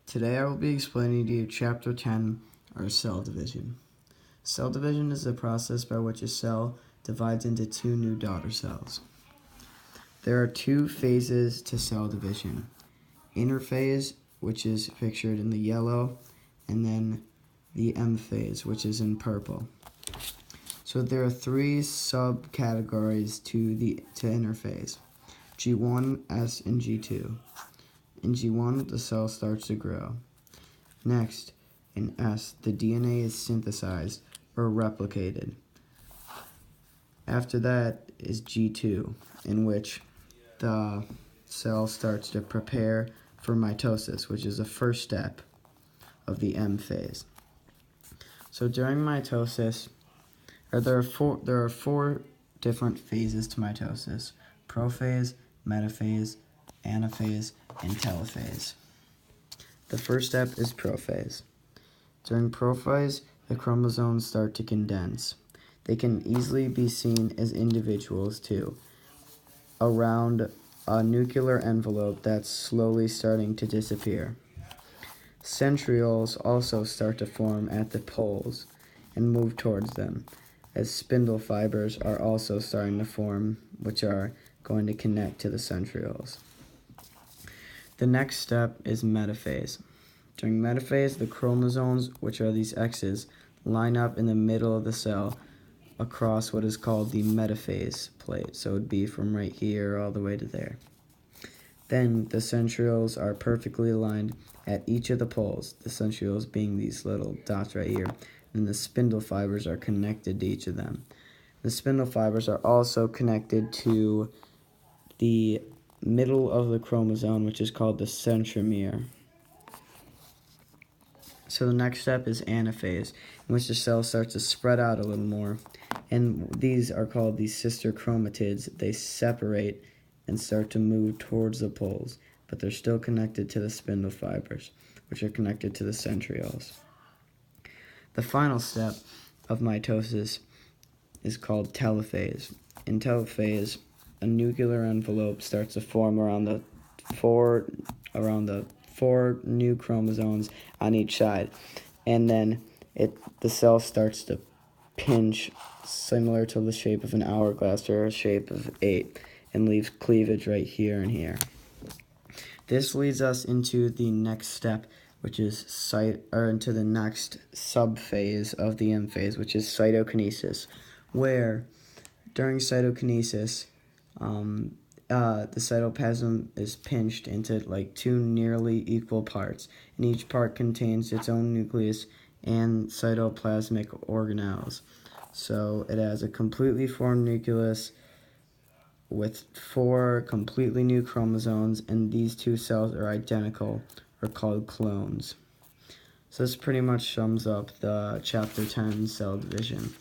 Today I will be explaining to you Chapter 10, or cell division. Cell division is the process by which a cell divides into two new daughter cells. There are two phases to cell division. Inner phase, which is pictured in the yellow, and then the M phase, which is in purple. So there are three subcategories to inner phase: G1, S, and G2. In G1, the cell starts to grow. Next, in S, the DNA is synthesized or replicated. After that is G2, in which the cell starts to prepare for mitosis, which is the first step of the M phase. So during mitosis, there are four different phases to mitosis: prophase, metaphase, anaphase, and telophase. The first step is prophase. During prophase, the chromosomes start to condense. They can easily be seen as individuals too, around a nuclear envelope that's slowly starting to disappear. Centrioles also start to form at the poles and move towards them, as spindle fibers are also starting to form, which are going to connect to the centrioles. The next step is metaphase. During metaphase, the chromosomes, which are these X's, line up in the middle of the cell across what is called the metaphase plate. So it would be from right here all the way to there. Then the centrioles are perfectly aligned at each of the poles, the centrioles being these little dots right here, and the spindle fibers are connected to each of them. The spindle fibers are also connected to the middle of the chromosome, which is called the centromere. So the next step is anaphase, in which the cell starts to spread out a little more, and these are called the sister chromatids. They separate and start to move towards the poles, but they're still connected to the spindle fibers, which are connected to the centrioles. The final step of mitosis is called telophase. In telophase, a nuclear envelope starts to form around the four new chromosomes on each side, and then the cell starts to pinch, similar to the shape of an hourglass or a shape of 8, and leaves cleavage right here and here. This leads us into the next step, which is into the next subphase of the M phase, which is cytokinesis, where during cytokinesis, the cytoplasm is pinched into like two nearly equal parts, and each part contains its own nucleus and cytoplasmic organelles. So it has a completely formed nucleus with 4 completely new chromosomes, and these two cells are identical, or called clones. So this pretty much sums up the Chapter 10 cell division.